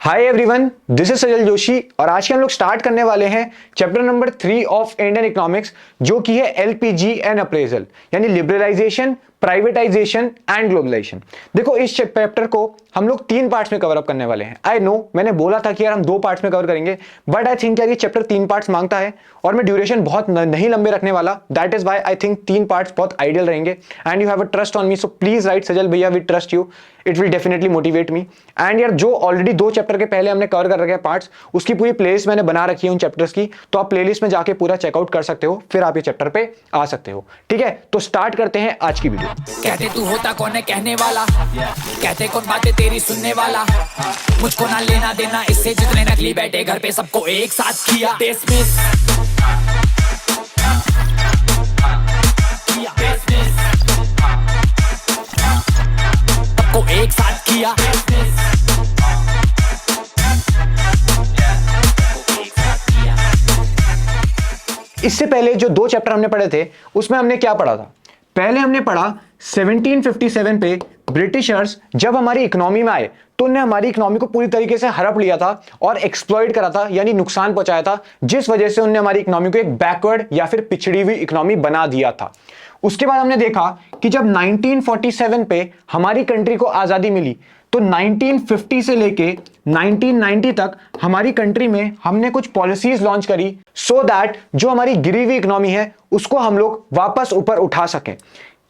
Hi everyone, this is सजल जोशी और आज के हम लोग स्टार्ट करने वाले हैं chapter number 3 of Indian economics, जो कि है एलपीजी एंड अप्रेजल, यानी लिबरलाइजेशन, प्राइवेटाइजेशन एंड ग्लोबलाइजेशन। देखो, इस चैप्टर को हम लोग 3 पार्ट्स में कवर अप करने वाले हैं। आई नो मैंने बोला था कि यार हम 2 पार्ट्स में कवर करेंगे, बट आई थिंक यार ये चैप्टर 3 पार्ट्स मांगता है और मैं ड्यूरेशन बहुत नहीं लंबे रखने वाला। That is why I think 3 parts बहुत आइडियल रहेंगे and you have a trust on me, so please write Sajal भैया, we trust you, it will definitely motivate me. And यार जो ऑलरेडी 2 चैप्टर के पहले हमने कवर कर रखे हैं पार्ट्स, उसकी पूरी प्लेलिस्ट मैंने बना रखी है उन चैप्टर्स की, तो आप प्लेलिस्ट में जाके पूरा चेकआउट कर सकते हो, फिर आप ये चैप्टर पे आ सकते हो। ठीक है, तो स्टार्ट करते हैं आज की वीडियो। कहते तू होता कौन है कहने वाला, कहते कौन बातें तेरी सुनने वाला, मुझको ना लेना देना इससे जितने नकली बैठे घर पे सबको एक साथ किया डिसमिस। सबको एक साथ किया। इससे पहले जो 2 चैप्टर हमने पढ़े थे उसमें हमने क्या पढ़ा था? पहले हमने पढ़ा 1757 पे ब्रिटिशर्स जब हमारी इकोनॉमी में आए तो उन्होंने हमारी इकोनॉमी को पूरी तरीके से हड़प लिया था और एक्सप्लॉइट करा था, यानी नुकसान पहुंचाया था, जिस वजह से उन्होंने हमारी इकोनॉमी को एक बैकवर्ड या फिर पिछड़ी हुई इकोनॉमी बना दिया था। उसके बाद हमने देखा कि जब 1947 पे हमारी कंट्री को आजादी मिली तो 1950 से लेके 1990 तक हमारी कंट्री में हमने कुछ पॉलिसीज लॉन्च करी सो दैट जो हमारी गिरी हुई इकोनॉमी है उसको हम लोग वापस ऊपर उठा सकें।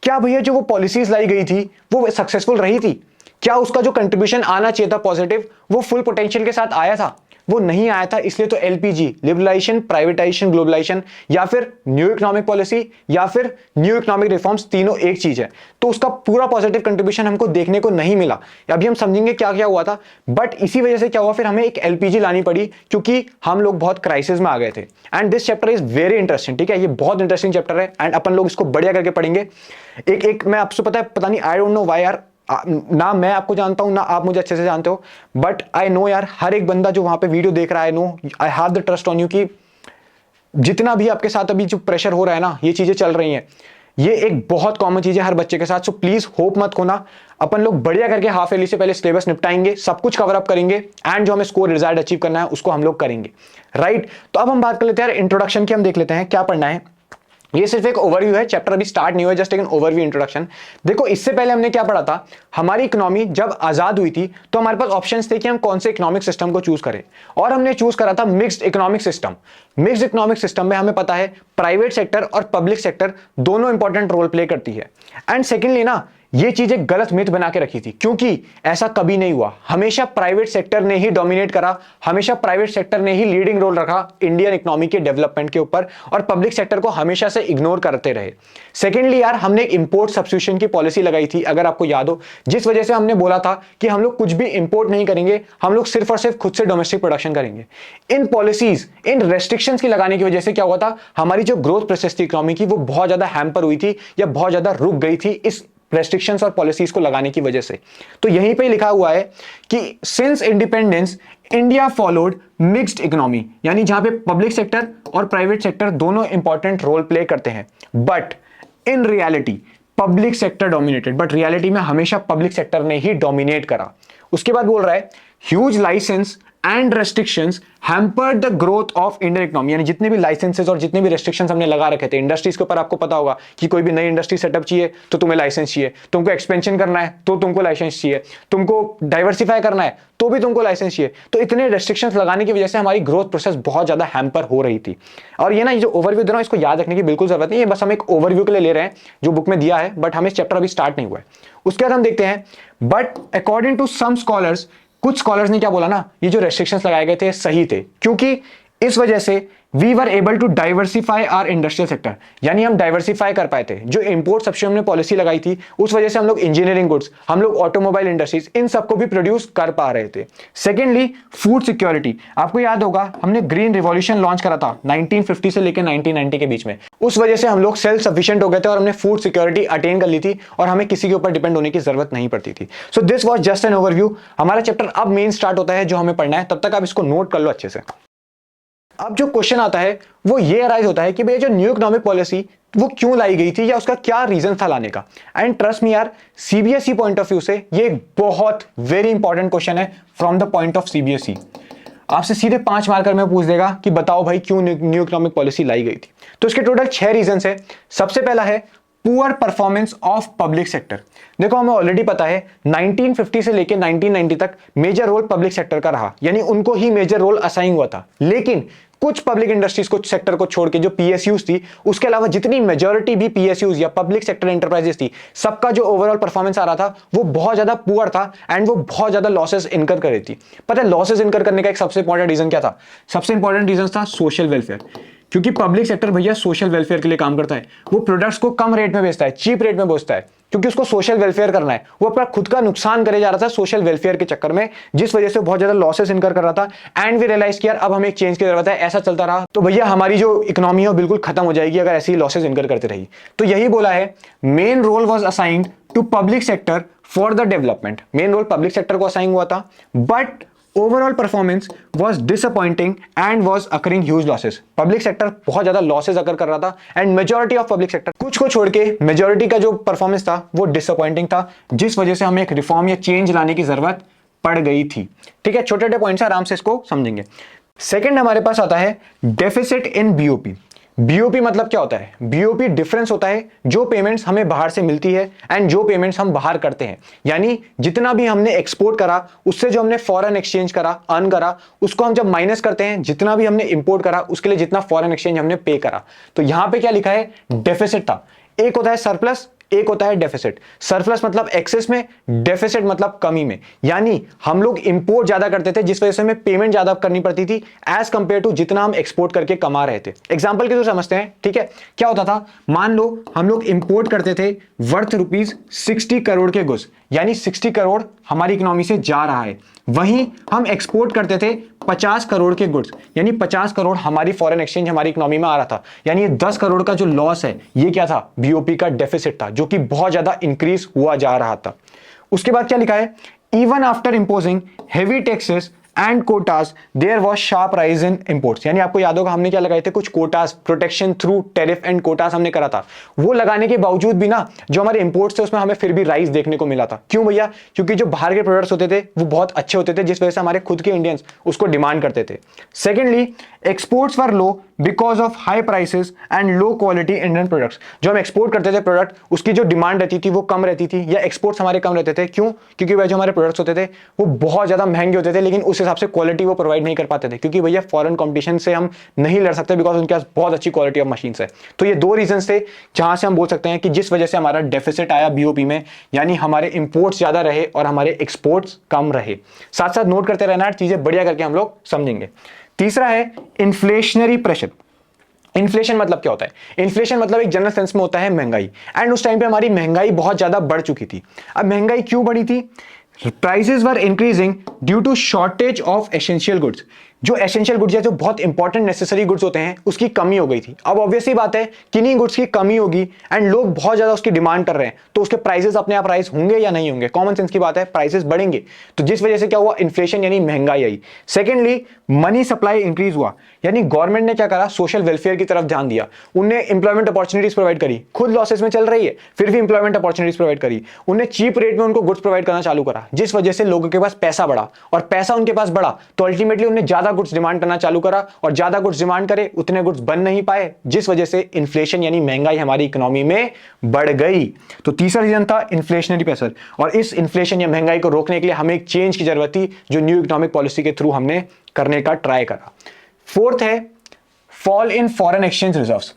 क्या भैया जो वो पॉलिसीज लाई गई थी वो सक्सेसफुल रही थी? क्या उसका जो कंट्रीब्यूशन आना चाहिए था पॉजिटिव, वो फुल पोटेंशियल के साथ आया था? वो नहीं आया था। इसलिए तो एलपीजी, लिबरलाइजेशन, प्राइवेटाइजेशन, ग्लोबलाइजेशन या फिर न्यू इकोनॉमिक पॉलिसी या फिर न्यू इकोनॉमिक रिफॉर्म्स, तीनों एक चीज है, तो उसका पूरा पॉजिटिव कंट्रीब्यूशन हमको देखने को नहीं मिला। अभी हम समझेंगे क्या क्या हुआ था, बट इसी वजह से क्या हुआ, फिर हमें एक एलपीजी लानी पड़ी क्योंकि हम लोग बहुत क्राइसिस में आ गए थे। And this chapter is very interesting. ठीक है, ये बहुत इंटरेस्टिंग चैप्टर है एंड अपन लोग इसको बढ़िया करके पढ़ेंगे। एक मैं आपसे पता नहीं, आई डोंट नो व्हाई यार, ना मैं आपको जानता हूं ना आप मुझे अच्छे से जानते हो, बट आई नो यार हर एक बंदा जो वहां पे वीडियो देख रहा है, no I have the trust on you कि जितना भी आपके साथ अभी जो प्रेशर हो रहा है ना, ये चीजें चल रही हैं, ये एक बहुत कॉमन चीज है हर बच्चे के साथ। सो प्लीज होप मत खोना, अपन लोग बढ़िया करके हाफ ईयरली से पहले सिलेबस निपटाएंगे, सब कुछ कवर अप करेंगे एंड जो हमें स्कोर रिजल्ट अचीव करना है उसको हम लोग करेंगे। राइट, तो अब हम बात कर लेते हैं यार इंट्रोडक्शन की। हम देख लेते हैं क्या पढ़ना है। ये सिर्फ एक ओवरव्यू है, चैप्टर अभी स्टार्ट नहीं हुआ, जस्ट एक ओवरव्यू इंट्रोडक्शन। देखो, इससे पहले हमने क्या पढ़ा था, हमारी इकोनॉमी जब आजाद हुई थी तो हमारे पास ऑप्शंस थे कि हम कौन से इकोनॉमिक सिस्टम को चूज करें, और हमने चूज करा था mixed economic system. Mixed economic system में हमें पता है प्राइवेट सेक्टर और पब्लिक सेक्टर दोनों इंपॉर्टेंट रोल प्ले करती है। एंड सेकेंडली ना, ये चीज एक गलत मिथ बना के रखी थी, क्योंकि ऐसा कभी नहीं हुआ। हमेशा प्राइवेट सेक्टर ने ही डोमिनेट करा, हमेशा प्राइवेट सेक्टर ने ही लीडिंग रोल रखा इंडियन इकोनॉमी के डेवलपमेंट के ऊपर, और पब्लिक सेक्टर को हमेशा से इग्नोर करते रहे। सेकेंडली यार, हमने एक इंपोर्ट सब्स्टिट्यूशन की पॉलिसी लगाई थी, अगर आपको याद हो, जिस वजह से हमने बोला था कि हम लोग कुछ भी इंपोर्ट नहीं करेंगे, हम लोग सिर्फ और सिर्फ खुद से डोमेस्टिक प्रोडक्शन करेंगे। इन पॉलिसीज, इन रेस्ट्रिक्शंस की लगाने की वजह से क्या हुआ था, हमारी जो ग्रोथ प्रोसेस थी इकोनॉमी की, वो बहुत ज्यादा हैम्पर हुई थी या बहुत ज्यादा रुक गई थी इस रेस्ट्रिक्शंस और पॉलिसीज को लगाने की वजह से। तो यहीं पे लिखा हुआ है कि since independence India followed mixed economy, यानी जहां पे पब्लिक सेक्टर और प्राइवेट सेक्टर दोनों इंपॉर्टेंट रोल प्ले करते हैं, but in reality public sector dominated. But reality में हमेशा पब्लिक सेक्टर ने ही डोमिनेट करा। उसके बाद बोल रहा है huge license and restrictions hampered the growth of Indian economy, यानी जितने भी लाइसेंसेस और जितने भी रेस्ट्रिक्शंस हमने लगा रखे थे इंडस्ट्रीज के ऊपर, आपको पता होगा कि कोई भी नई इंडस्ट्री सेटअप चाहिए तो तुम्हें लाइसेंस चाहिए, तुमको एक्सपेंशन करना है तो तुमको लाइसेंस चाहिए, तुमको डाइवर्सिफाई करना है तो भी तुमको लाइसेंस चाहिए। तो इतने रेस्ट्रिक्शंस लगाने की वजह से हमारी ग्रोथ प्रोसेस बहुत ज्यादा हैम्पर हो रही थी। और ये ना, ये जो ओवरव्यू दे रहा हूं इसको याद रखने की बिल्कुल जरूरत नहीं है, बस हम एक ओवरव्यू के लिए ले रहे हैं जो बुक में दिया है, बट हमें चैप्टर अभी स्टार्ट नहीं हुआ है। उसके बाद हम देखते हैं, but according to some scholars, कुछ स्कॉलर्स ने क्या बोला ना, ये जो रेस्ट्रिक्शंस लगाए गए थे सही थे, क्योंकि इस वजह से we were able to diversify our industrial sector, यानी हम डाइवर्सिफाई कर पाए थे। जो इंपोर्ट सब्सिट्यूशन में पॉलिसी लगाई थी उस वजह से हम लोग इंजीनियरिंग गुड्स, हम लोग ऑटोमोबाइल इंडस्ट्रीज, इन सबको भी प्रोड्यूस कर पा रहे थे। सेकेंडली फूड सिक्योरिटी, आपको याद होगा हमने ग्रीन रिवॉल्यूशन लॉन्च करा था 1950 से लेकर 1990 के बीच में, उस वजह से हम लोग सेल्फ सफिशिएंट हो गए थे और हमने फूड सिक्योरिटी अटेन कर ली थी और हमें किसी के ऊपर डिपेंड होने की जरूरत नहीं पड़ती थी। So this was just an overview. हमारा चैप्टर अब मेन स्टार्ट होता है जो हमें पढ़ना है, तब तक आप इसको नोट कर लो अच्छे से। अब जो क्वेश्चन आता है वो ये अराइज होता है कि भैया जो न्यू इकोनॉमिक पॉलिसी वो क्यों लाई गई थी या उसका क्या रीजन था लाने का। एंड ट्रस्ट मी यार, सीबीएसई पॉइंट ऑफ व्यू से ये एक बहुत वेरी इंपॉर्टेंट क्वेश्चन है from the point of CBSE. आपसे सीधे 5 मार्कर में पूछ देगा कि बताओ भाई क्यों न्यू इकोनॉमिक पॉलिसी लाई गई थी। तो इसके टोटल 6 रीजन है। सबसे पहला है poor performance of public sector. देखो हमें ऑलरेडी पता है 1950 से लेके 1990 तक मेजर रोल पब्लिक सेक्टर का रहा, यानी उनको ही मेजर रोल असाइन हुआ था। लेकिन कुछ पब्लिक इंडस्ट्रीज को सेक्टर को छोड़ के जो पीएसयूज थी, उसके अलावा जितनी मेजॉरिटी भी पीएसयूज या पब्लिक सेक्टर एंटरप्राइजेस थी, सबका जो ओवरऑल परफॉर्मेंस आ रहा था वो बहुत ज्यादा पुअर था एंड वो बहुत ज्यादा लॉसेस इनकर कर रही थी। पता है लॉसेस इनकर करने का एक सबसे इंपॉर्टेंट रीजन क्या था? सबसे इंपॉर्टेंट रीजन था सोशल वेलफेयर। क्योंकि पब्लिक सेक्टर भैया सोशल वेलफेयर के लिए काम करता है। वो प्रोडक्ट्स को कम रेट में बेचता है, चीप रेट में बेचता है, क्योंकि उसको सोशल वेलफेयर करना है। वो अपना खुद का नुकसान करे जा रहा था सोशल वेलफेयर के चक्कर में, जिस वजह से बहुत ज्यादा लॉसेस इनकर कर रहा था। एंड वी रियलाइज किया अब हमें एक चेंज की जरूरत है। ऐसा चलता रहा तो भैया हमारी जो इकोनॉमी है वो बिल्कुल खत्म हो जाएगी अगर ऐसे ही लॉसेस इनकर करते रही। तो यही बोला है, main role was assigned to public sector for the development. Main role public sector को असाइन हुआ था, but overall performance was disappointing and was occurring huge losses। Public sector बहुत ज्यादा लॉसेस अकर कर रहा था and majority of public sector, कुछ को छोड़ के मेजॉरिटी का जो परफॉर्मेंस था वो डिसअपॉइंटिंग था, जिस वजह से हमें एक रिफॉर्म या चेंज लाने की जरूरत पड़ गई थी। ठीक है, छोटे छोटे पॉइंट्स आराम से इसको समझेंगे। सेकंड हमारे पास आता है डेफिसिट इन बीओपी। बीओपी मतलब क्या होता है? बीओपी डिफरेंस होता है जो पेमेंट्स हमें बाहर से मिलती है एंड जो पेमेंट्स हम बाहर करते हैं। यानी जितना भी हमने एक्सपोर्ट करा उससे जो हमने फॉरेन एक्सचेंज करा, अर्न करा, उसको हम जब माइनस करते हैं, जितना भी हमने इंपोर्ट करा उसके लिए जितना फॉरेन एक्सचेंज हमने पे करा। तो यहां पे क्या लिखा है? डेफिसिट था। एक होता है सरप्लस, एक होता है डेफिसिट। सरप्लस मतलब एक्सेस में, डेफिसिट मतलब कमी में। यानी हम लोग इंपोर्ट ज्यादा करते थे जिस वजह से हमें पेमेंट ज्यादा करनी पड़ती थी एज कंपेयर टू जितना हम एक्सपोर्ट करके कमा रहे थे। एग्जांपल के तो समझते हैं, ठीक है? क्या होता था, मान लो हम लोग इंपोर्ट करते थे वर्थ ₹60 करोड़ के गुड्स, यानी 60 करोड़ हमारी इकोनॉमी से जा रहा है। वहीं हम एक्सपोर्ट करते थे 50 करोड़ के गुड्स, यानी 50 करोड़ हमारी फॉरेन एक्सचेंज हमारी इकोनॉमी में आ रहा था। यानी ये 10 करोड़ का जो लॉस है ये क्या था? बीओपी का डेफिसिट था, जो कि बहुत ज्यादा इंक्रीज हुआ जा रहा था। उसके बाद क्या लिखा है? Even after imposing heavy taxes and quotas there was sharp rise in imports. यानी आपको याद होगा हमने क्या लगाए थे? कुछ quotas, protection through tariff and quotas हमने करा था। वो लगाने के बावजूद भी ना जो हमारे इंपोर्ट्स थे उसमें हमें फिर भी राइज देखने को मिला था। क्यों भैया? क्योंकि जो बाहर के प्रोडक्ट्स होते थे वो बहुत अच्छे होते थे, जिस वजह से हमारे खुद के इंडियंस उसको डिमांड करते थे। Secondly, exports were low because of high prices and low quality Indian products. जो हम एक्सपोर्ट करते थे प्रोडक्ट, उसकी जो डिमांड रहती थी वो कम रहती थी, या एक्सपोर्ट्स हमारे कम रहते थे। क्यों? क्योंकि वह जो हमारे प्रोडक्ट्स होते थे वो बहुत ज्यादा महंगे होते थे, लेकिन उस हिसाब से क्वालिटी वो प्रोवाइड नहीं कर पाते थे, क्योंकि भैया फॉरेन कंपटीशन से हम नहीं लड़ सकते बिकॉज उनके पास बहुत अच्छी क्वालिटी ऑफ मशीन्स है। तो ये दो रीजन थे जहां से हम बोल सकते हैं कि जिस वजह से हमारा डेफिसिट आया बीओपी में, यानी हमारे इंपोर्ट्स ज्यादा रहे और हमारे एक्सपोर्ट्स कम रहे। साथ साथ नोट करते रहना, चीजें बढ़िया करके हम लोग समझेंगे। तीसरा है इन्फ्लेशनरी प्रेशर। इन्फ्लेशन मतलब क्या होता है? इन्फ्लेशन मतलब एक जनरल सेंस में होता है महंगाई, एंड उस टाइम पे हमारी महंगाई बहुत ज्यादा बढ़ चुकी थी। अब महंगाई क्यों बढ़ी थी? Prices were increasing due to shortage of essential goods. जो एसेंशियल गुड्स है, जो बहुत इंपॉर्टेंट नेसेसरी गुड्स होते हैं, उसकी कमी हो गई थी। अब ऑब्वियसली बात है किन्हीं गुड्स की कमी होगी एंड लोग बहुत ज्यादा उसकी डिमांड कर रहे हैं, तो उसके प्राइसेस अपने आप राइज होंगे या नहीं होंगे? कॉमन सेंस की बात है, प्राइसेस बढ़ेंगे। तो जिस वजह से क्या हुआ? इन्फ्लेशन यानी महंगाई आई। सेकेंडली, मनी सप्लाई इंक्रीज हुआ, यानी गवर्नमेंट ने क्या करा? सोशल वेलफेयर की तरफ ध्यान दिया। उन्हें इंप्लॉयमेंट अपॉर्चुनिटीज प्रोवाइड करी, खुद लॉसेस में चल रही है फिर भी इंप्लॉयमेंट अपॉर्चुनिटीज प्रोवाइड करी। उन्हें चीप रेट में उनको गुड्स प्रोवाइड करना चालू करा, जिस वजह से लोगों के पास पैसा बढ़ा, और पैसा उनके पास बढ़ा तो अल्टीमेटली उन्हें ज्यादा गुड्स डिमांड करना चालू करा, और ज्यादा गुड्स डिमांड करे उतने गुड्स बन नहीं पाए, जिस वजह से इन्फ्लेशन यानी महंगाई हमारी इकोनॉमी में बढ़ गई। तो तीसरा रीजन था इन्फ्लेशनरी प्रेशर, और इस इन्फ्लेशन या महंगाई को रोकने के लिए हमें एक चेंज की जरूरत थी, जो न्यू इकोनॉमिक पॉलिसी के थ्रू हमने करने का ट्राई करा। फोर्थ है fall in foreign exchange reserves.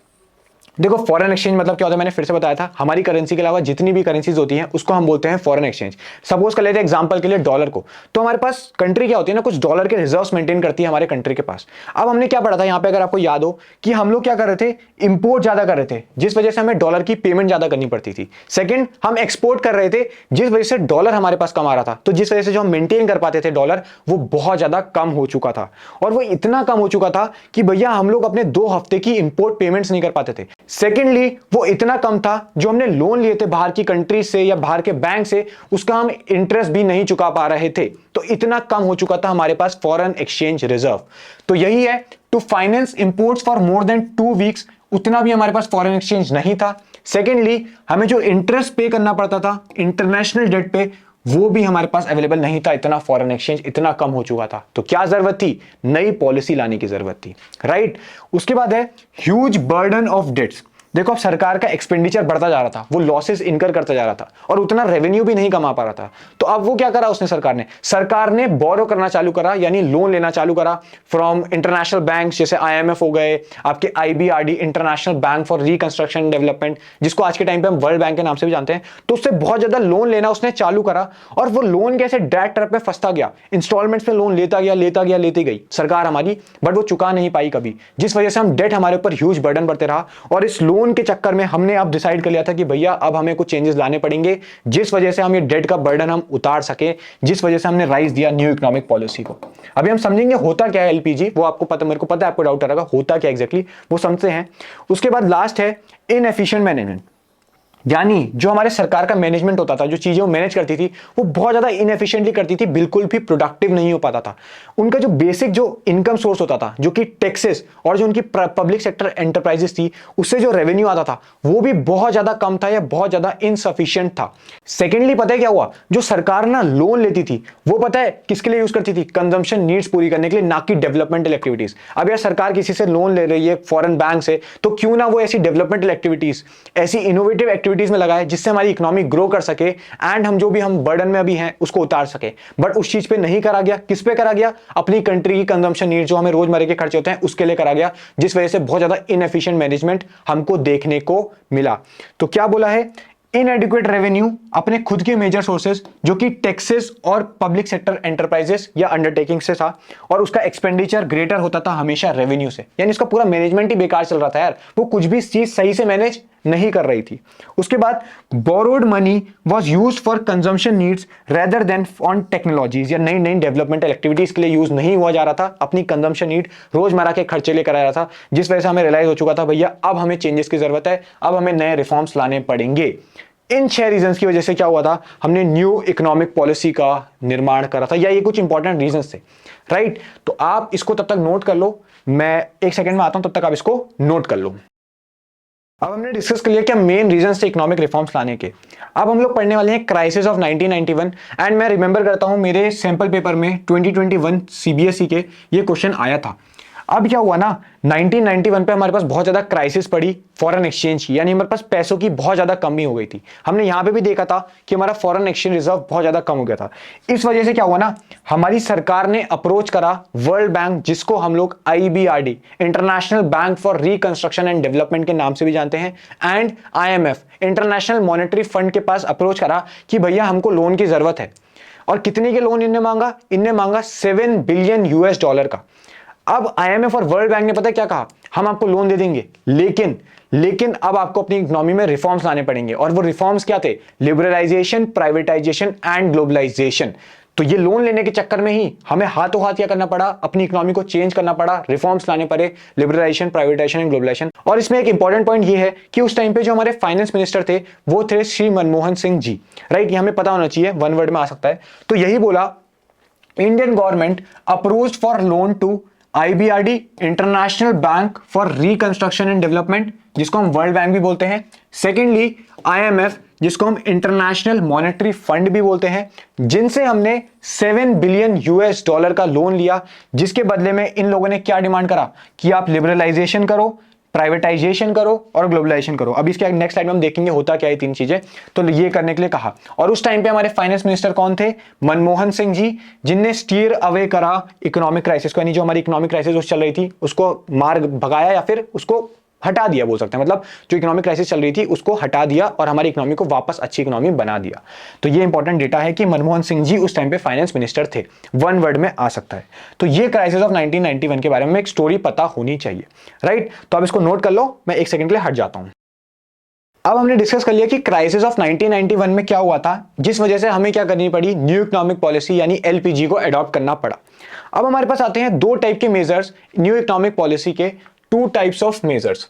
देखो फॉरेन एक्सचेंज मतलब क्या होता है? मैंने फिर से बताया था, हमारी करेंसी के अलावा जितनी भी करेंसीज होती हैं उसको हम बोलते हैं फॉरेन एक्सचेंज। सपोज कर लेते हैं एग्जांपल के लिए डॉलर को, तो हमारे पास कंट्री क्या होती है ना, कुछ डॉलर के रिजर्व्स मेंटेन करती है हमारे कंट्री के पास। अब हमने क्या पढ़ा था यहाँ पे, अगर आपको याद हो, कि हम लोग क्या कर रहे थे? इंपोर्ट ज्यादा कर रहे थे, जिस वजह से हमें डॉलर की पेमेंट ज्यादा करनी पड़ती थी। सेकंड, हम एक्सपोर्ट कर रहे थे, जिस वजह से डॉलर हमारे पास कम आ रहा था, तो जिस वजह से जो हम मेंटेन कर पाते थे डॉलर, वो बहुत ज्यादा कम हो चुका था। और वो इतना कम हो चुका था कि भैया हम लोग अपने 2 हफ्ते की इंपोर्ट पेमेंट्स नहीं कर पाते थे। सेकेंडली, वो इतना कम था, जो हमने लोन लिए थे बाहर की कंट्री से या बाहर के बैंक से, उसका हम इंटरेस्ट भी नहीं चुका पा रहे थे। तो इतना कम हो चुका था हमारे पास फॉरेन एक्सचेंज रिजर्व। तो यही है, to finance imports for more than 2 weeks, उतना भी हमारे पास फॉरेन एक्सचेंज नहीं था। सेकेंडली हमें जो इंटरेस्ट पे करना पड़ता था इंटरनेशनल डेट पे, वो भी हमारे पास अवेलेबल नहीं था, इतना फॉरेन एक्सचेंज इतना कम हो चुका था। तो क्या जरूरत थी? नई पॉलिसी लाने की जरूरत थी, राइट। उसके बाद है ह्यूज बर्डन ऑफ डेट्स। देखो अब सरकार का एक्सपेंडिचर बढ़ता जा रहा था, वो लॉसेस इनकर करता जा रहा था और उतना रेवेन्यू भी नहीं कमा पा रहा था। तो अब वो क्या करा उसने, सरकार ने बोरो करना चालू करा, यानी लोन लेना चालू करा फ्रॉम इंटरनेशनल बैंक्स, जैसे IMF हो गए, आपके IBRD international bank for reconstruction development, जिसको आज के टाइम पे हम वर्ल्ड बैंक के नाम से भी जानते हैं। तो उससे बहुत ज्यादा लोन लेना उसने चालू करा और वो लोन कैसे डेट ट्रैप में फंसता गया, इंस्टॉलमेंट्स में लोन लेती गई सरकार हमारी, बट वो चुका नहीं पाई कभी, जिस वजह से हम डेट हमारे ऊपर ह्यूज बर्डन बढ़ते रहा। और इस लोन के चक्कर में हमने अब डिसाइड कर लिया था कि भैया अब हमें कुछ चेंजेस लाने पड़ेंगे, जिस वजह से हम ये डेट का बर्डन हम उतार सके, जिस वजह से हमने राइज दिया न्यू इकोनॉमिक पॉलिसी को। अभी हम समझेंगे होता क्या है LPG, वो आपको पता, मेरे को पता है आपको डाउट रहेगा होता क्या एग्जैक्टली, वो समझते हैं। उसके बाद लास्ट है इनएफिशिएंट मैनेजमेंट, यानी जो हमारे सरकार का मैनेजमेंट होता था, जो चीजें वो मैनेज करती थी वो बहुत ज्यादा इनएफिशिएंटली करती थी, बिल्कुल भी प्रोडक्टिव नहीं हो पाता था। उनका जो बेसिक जो इनकम सोर्स होता था, जो कि टैक्सेस और जो उनकी पब्लिक सेक्टर एंटरप्राइजेस थी, उससे जो रेवेन्यू आता था वो भी बहुत ज्यादा कम था या बहुत ज्यादा इनसफिशिएंट था। सेकेंडली पता है क्या हुआ, जो सरकार ना लोन लेती थी वो पता है किसके लिए यूज करती थी, कंजम्पशन नीड्स पूरी करने के लिए, ना कि डेवलपमेंटल एक्टिविटीज। अब यार सरकार किसी से लोन ले रही है फॉरेन बैंक से, तो क्यों ना वो ऐसी डेवलपमेंटल एक्टिविटीज, ऐसी इनोवेटिव एक्टिविटीज में लगाए जिससे हमारी इकोनॉमी ग्रो कर सके एंड हम जो भी हम बर्डन में अभी हैं उसको उतार सके। बट उस चीज पे नहीं करा गया। किस पे करा गया? अपनी कंट्री की कंजम्पशन नीड, जो हमें रोजमर्रा के खर्चे होते हैं उसके लिए करा गया, जिस वजह से बहुत ज्यादा इनएफिशिएंट मैनेजमेंट हमको देखने को मिला। तो क्या बोला है, इनएडिक्वेट रेवेन्यू, अपने खुद के मेजर सोर्सेज जो कि टैक्सेस और पब्लिक सेक्टर एंटरप्राइजेस या अंडरटेकिंग से था, और उसका एक्सपेंडिचर ग्रेटर होता था हमेशा रेवेन्यू से, यानी इसका पूरा मैनेजमेंट ही बेकार चल रहा था यार, वो कुछ भी चीज सही से मैनेज नहीं कर रही थी। उसके बाद borrowed money was used for consumption needs rather than on technologies, या नई नई डेवलपमेंटल एक्टिविटीज के लिए यूज नहीं हुआ जा रहा था, अपनी कंजम्पशन नीड रोजमर्रा के खर्चे लेकर आ रहा था, जिस वजह से हमें रियलाइज हो चुका था भैया अब हमें चेंजेस की जरूरत है, अब हमें नए रिफॉर्म्स लाने पड़ेंगे। इन 6 रीजंस की वजह से क्या हुआ था, हमने न्यू इकोनॉमिक पॉलिसी का निर्माण करा था, या ये कुछ इंपॉर्टेंट रीजंस थे, राइट। तो आप इसको तब तक नोट कर लो, मैं एक सेकंड में आता हूं, तब तक आप इसको नोट कर लो। अब हमने डिस्कस कर लिया क्या मेन रीजंस थे इकोनॉमिक रिफॉर्म्स लाने के। अब हम लोग पढ़ने वाले हैं क्राइसिस ऑफ 1991, एंड मैं रिमेंबर करता हूं मेरे सैंपल पेपर में 2021 CBSE के ये क्वेश्चन आया था। अब क्या हुआ ना, 1991 पे हमारे पास बहुत ज्यादा क्राइसिस पड़ी फॉरेन एक्सचेंज की, यानी हमारे पास पैसों की बहुत ज्यादा कमी हो गई थी। हमने यहां पे भी देखा था कि हमारा फॉरेन एक्सचेंज रिजर्व बहुत ज्यादा कम हो गया था। इस वजह से क्या हुआ ना, हमारी सरकार ने अप्रोच करा वर्ल्ड बैंक, जिसको हम लोग IBRD international bank for reconstruction and development के नाम से भी जानते हैं, and IMF international monetary fund के पास अप्रोच करा कि भैया हमको लोन की जरूरत है। और कितने के लोन इनने मांगा? इनने मांगा $7 बिलियन का। अब IMF और वर्ल्ड बैंक ने पता क्या कहा, हम आपको लोन दे देंगे, लेकिन अब आपको अपनी इकोनॉमी में रिफॉर्म्स लाने पड़ेंगे। और वो रिफॉर्म्स क्या थे? Liberalisation, privatisation and globalisation. तो ये लोन लेने के चक्कर में ही हमें हाथों हाथ क्या करना पड़ा, अपनी इकोनॉमी को चेंज करना पड़ा, रिफॉर्म्स लाने पड़े, लिबरलाइजेशन, प्राइवेटाइजेशन एंड ग्लोबलाइजेशन। और इसमें एक इंपॉर्टेंट पॉइंट ये है कि उस टाइम पे जो हमारे फाइनेंस मिनिस्टर थे वो थे श्री मनमोहन सिंह जी, राइट। ये हमें पता होना चाहिए, वन वर्ड में आ सकता है। तो यही बोला, Indian government approved for loan to IBRD international bank for reconstruction and development, जिसको हम वर्ल्ड बैंक भी बोलते हैं। सेकेंडली IMF, जिसको हम इंटरनेशनल मॉनेटरी फंड भी बोलते हैं, जिनसे हमने $7 बिलियन का लोन लिया, जिसके बदले में इन लोगों ने क्या डिमांड करा कि आप लिबरलाइजेशन करो, प्राइवेटाइजेशन करो और ग्लोबलाइजेशन करो। अब इसके नेक्स्ट स्लाइड में हम देखेंगे होता क्या है 3 चीजें। तो ये करने के लिए कहा, और उस टाइम पे हमारे फाइनेंस मिनिस्टर कौन थे? मनमोहन सिंह जी, जिनने स्टीयर अवे करा इकोनॉमिक क्राइसिस को, यानी जो हमारी इकोनॉमिक क्राइसिस चल रही थी उसको मार भगाया या फिर उसको हटा दिया बोल सकते हैं। मतलब जो इकोनॉमिक क्राइसिस चल रही थी उसको हटा दिया और हमारी इकोनॉमी को वापस अच्छी इकोनॉमी बना दिया। तो ये इंपॉर्टेंट डेटा है कि मनमोहन सिंह जी उस टाइम पे फाइनेंस मिनिस्टर थे, वन वर्ड में आ सकता है। तो ये क्राइसिस ऑफ 1991 के बारे में एक स्टोरी पता होनी चाहिए, राइट। तो अब इसको नोट कर लो, मैं एक सेकंड के लिए हट जाता हूं। अब हमने डिस्कस कर लिया कि क्राइसिस ऑफ 1991 में क्या हुआ था, जिस वजह से हमें क्या करनी पड़ी, न्यू इकोनॉमिक पॉलिसी यानी LPG को अडॉप्ट करना पड़ा। अब हमारे पास आते हैं 2 टाइप के मेजर्स न्यू इकोनॉमिक पॉलिसी के, 2 टाइप्स ऑफ मेजर्स।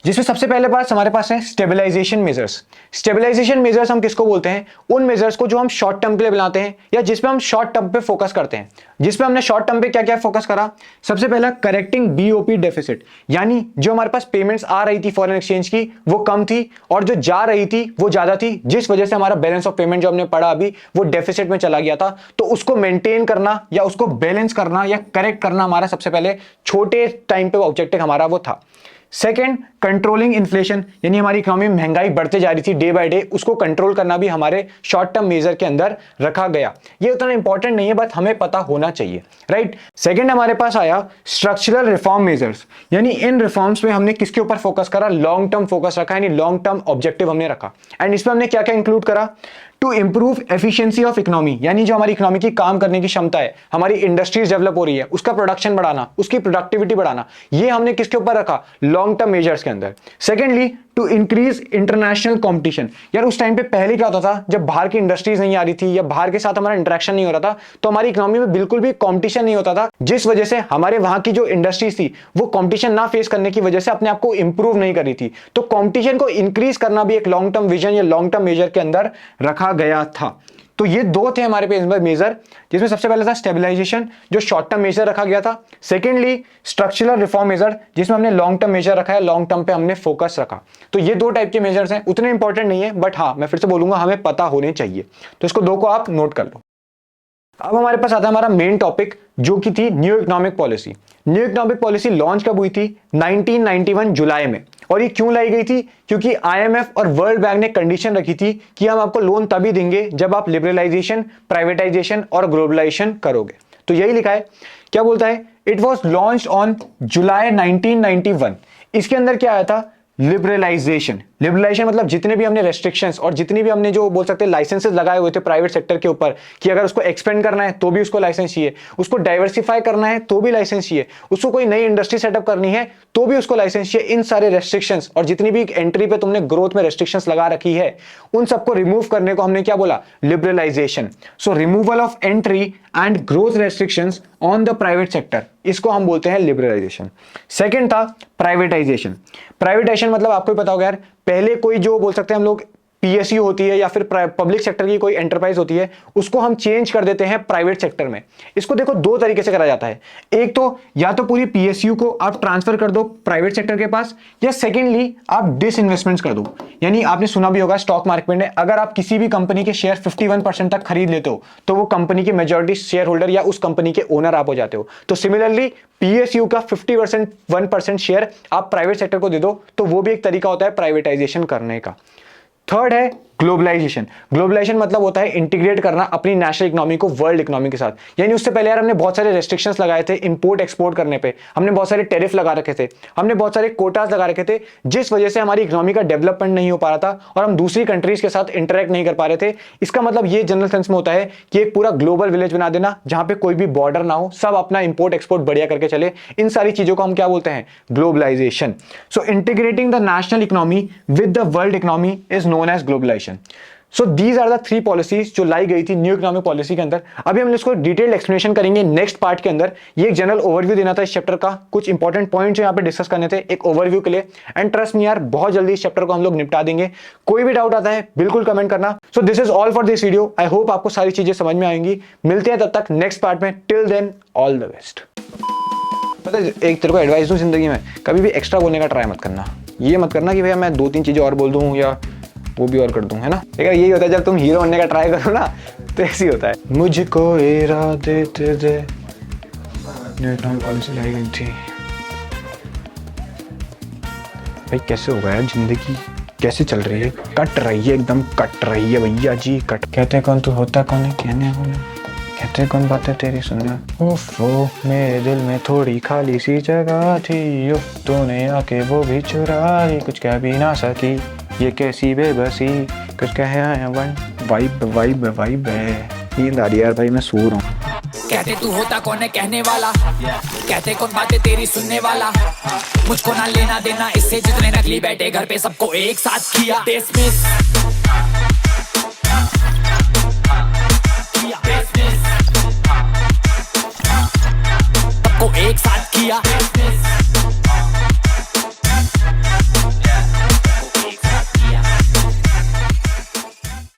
जिसमें सबसे पहले पास हमारे पास है स्टेबलाइजेशन मेजर्स। स्टेबलाइजेशन मेजर्स हम किसको बोलते हैं? उन मेजर्स को जो हम शॉर्ट टर्म के लिए बनाते हैं या जिसपे हम शॉर्ट टर्म पे फोकस करते हैं। जिसपे हमने शॉर्ट टर्म पे क्या क्या फोकस करा? सबसे पहला करेक्टिंग बीओपी डेफिसिट, यानी जो हमारे पास पेमेंट्स आ रही थी फॉरेन एक्सचेंज की वो कम थी और जो जा रही थी वो ज्यादा थी, जिस वजह से हमारा बैलेंस ऑफ पेमेंट जो हमने पढ़ा अभी वो डेफिसिट में चला गया था। तो उसको मेंटेन करना या उसको बैलेंस करना या करेक्ट करना हमारा सबसे पहले छोटे टाइम पे ऑब्जेक्टिव हमारा वो था। सेकेंड, कंट्रोलिंग इन्फ्लेशन, यानी हमारी इकोनॉमी में महंगाई बढ़ते जा रही थी डे बाय डे, उसको कंट्रोल करना भी हमारे शॉर्ट टर्म मेजर के अंदर रखा गया। ये उतना इंपॉर्टेंट नहीं है बट हमें पता होना चाहिए, राइट। सेकेंड हमारे पास आया स्ट्रक्चरल रिफॉर्म मेजर्स, यानी इन रिफॉर्म्स में हमने किसके ऊपर फोकस करा? लॉन्ग टर्म फोकस रखा, यानी लॉन्ग टर्म ऑब्जेक्टिव हमने रखा। एंड इसमें हमने क्या क्या इंक्लूड करा? To improve efficiency of economy, यानी जो हमारी इकोनॉमी की काम करने की क्षमता है, हमारी इंडस्ट्रीज डेवलप हो रही है, उसका प्रोडक्शन बढ़ाना, उसकी प्रोडक्टिविटी बढ़ाना, ये हमने किसके ऊपर रखा? लॉन्ग टर्म मेजर्स के अंदर। Secondly, to increase international competition, यार उस टाइम पे पहले क्या होता था, जब बाहर की इंडस्ट्रीज नहीं आ रही थी या बाहर के साथ हमारा इंटरेक्शन नहीं हो रहा था तो हमारी इकोनॉमी में बिल्कुल भी कंपटीशन नहीं होता था, जिस वजह से हमारे वहां की जो इंडस्ट्रीज थी वो कंपटीशन ना फेस करने की वजह से अपने आप को इंप्रूव नहीं कर रही थी। तो कंपटीशन को इंक्रीज करना भी एक लॉन्ग टर्म विजन या लॉन्ग टर्म मेजर के अंदर रखा गया था। तो ये दो थे हमारे पे मेजर, जिसमें सबसे पहले था स्टेबलाइजेशन जो शॉर्ट टर्म मेजर रखा गया था। सेकेंडली स्ट्रक्चरल रिफॉर्म मेजर जिसमें हमने लॉन्ग टर्म मेजर रखा है, लॉन्ग टर्म पे हमने फोकस रखा। तो ये दो टाइप के मेजर्स हैं, उतने इंपॉर्टेंट नहीं है बट हाँ मैं फिर से बोलूंगा हमें पता होने चाहिए। तो इसको दो को आप नोट कर लो। अब हमारे पास आता है हमारा मेन टॉपिक जो कि थी new economic policy. New economic policy launch कब हुई थी? 1991 जुलाई में। और ये क्यों लाई गई थी? क्योंकि आईएमएफ और वर्ल्ड बैंक ने कंडीशन रखी थी कि हम आपको लोन तभी देंगे जब आप लिबरलाइजेशन, प्राइवेटाइजेशन और ग्लोबलाइजेशन करोगे। तो यही लिखा है। क्या बोलता है? It was launched on July 1991। इसके अंदर क्या आया था? लिबरलाइजेशन। लिबरलाइजेशन मतलब जितने भी हमने रेस्ट्रिक्शंस और जितनी भी हमने जो बोल सकते हैं लाइसेंसेस लगाए हुए थे प्राइवेट सेक्टर के ऊपर कि अगर उसको एक्सपेंड करना है तो भी उसको लाइसेंस चाहिए, उसको डाइवर्सिफाई करना है तो भी लाइसेंस चाहिए, उसको कोई नई इंडस्ट्री सेटअप करनी है तो भी उसको लाइसेंस चाहिए। इन सारे रेस्ट्रिक्शंस और जितनी भी एंट्री पे तुमने ग्रोथ में रेस्ट्रिक्शंस लगा रखी है उन सबको रिमूव करने को हमने क्या बोला? Liberalisation. So removal of entry and growth restrictions on the private sector, इसको हम बोलते हैं लिबरलाइजेशन। सेकेंड था प्राइवेटाइजेशन। प्राइवेटाइजेशन मतलब आपको पता होगा यार, पहले कोई जो बोल सकते हैं हम लोग पीएसयू होती है या फिर पब्लिक सेक्टर की कोई एंटरप्राइज होती है उसको हम चेंज कर देते हैं प्राइवेट सेक्टर में। इसको देखो दो तरीके से करा जाता है। एक तो या तो पूरी पीएसयू को आप ट्रांसफर कर दो प्राइवेट सेक्टर के पास, या सेकेंडली आप डिसइन्वेस्टमेंट्स कर दो। यानी आपने सुना भी होगा स्टॉक मार्केट में अगर आप किसी भी कंपनी के शेयर 51% तक खरीद लेते हो तो वो कंपनी के मेजॉरिटी शेयर होल्डर या उस कंपनी के ओनर आप हो जाते हो। तो सिमिलरली पीएसयू का 51% शेयर आप प्राइवेट सेक्टर को दे दो तो वो भी एक तरीका होता है प्राइवेटाइजेशन करने का। थर्ड है ग्लोबलाइजेशन। ग्लोबलाइजेशन मतलब होता है इंटीग्रेट करना अपनी नेशनल इकोनॉमी को वर्ल्ड इकोनॉमी के साथ। यानी उससे पहले यार हमने बहुत सारे रेस्ट्रिक्शंस लगाए थे इंपोर्ट एक्सपोर्ट करने पे, हमने बहुत सारे टैरिफ लगा रखे थे, हमने बहुत सारे कोटास लगा रखे थे, जिस वजह से हमारी इकोनॉमी का डेवलपमेंट नहीं हो पा रहा था और हम दूसरी कंट्रीज के साथ इंटरेक्ट नहीं कर पा रहे थे। इसका मतलब ये जनरल सेंस में होता है कि एक पूरा ग्लोबल विलेज बना देना जहां पे कोई भी बॉर्डर ना हो, सब अपना इंपोर्ट एक्सपोर्ट बढ़िया करके चले। इन सारी चीजों को हम क्या बोलते हैं? Globalisation. So integrating the national economy with the world economy is known as globalisation. So these are the three policies जो लाई गई थी न्यू इकोनॉमिक पॉलिसी के अंदर। अभी हम इसको डिटेल्ड एक्सप्लेनेशन करेंगे नेक्स्ट पार्ट के अंदर। ये एक जनरल ओवरव्यू देना था इस चैप्टर का, कुछ इंपॉर्टेंट पॉइंट्स यहाँ पे डिस्कस करने थे एक ओवरव्यू के लिए। एंड ट्रस्ट मी यार बहुत जल्दी इस चैप्टर को हम लोग निपटा देंगे। कोई भी डाउट आता है बिल्कुल कमेंट करना। So this is all for this video. I hope आपको सारी चीजें समझ में आएंगी। मिलते हैं तब तक नेक्स्ट पार्ट में। Till then all the best. पता है एक तेरे को एडवाइस दूं जिंदगी में, कभी भी एक्स्ट्रा बोलने का ट्राई मत करना। ये मत करना कि भैया मैं 2-3 चीजें और बोल दूं या वो भी और कर दूं, है ना। लेकिन यही होता है जब तुम हीरो बनने का ट्राई करो ना तो ऐसे ही होता है। मुझको इरादे दे पॉलिसी लाई गई थी। भाई कैसे होगा यार, जिंदगी कैसे चल रही है? कट रही है, एकदम कट रही है भैया जी, कट। कहते कौन तू होता कौन है, कहने कौन है, कहते कौन बातें तेरी सुनना। ओफो मेरे दिल में थोड़ी खाली सी जगह थी, यो तूने आके वो भी चुरा ली, कुछ कह भी ना सकी ये कैसी बेबसी, कुछ कहे वाइब वाइब वाइब है। नींद आ रही है यार भाई, मैं सो रहा हूँ। कहते तू होता कौन है कहने वाला, कहते कौन बातें तेरी सुनने वाला, मुझको ना लेना देना इससे जितने नकली बैठे घर पे सबको एक साथ किया डिसमिस, सबको एक साथ किया।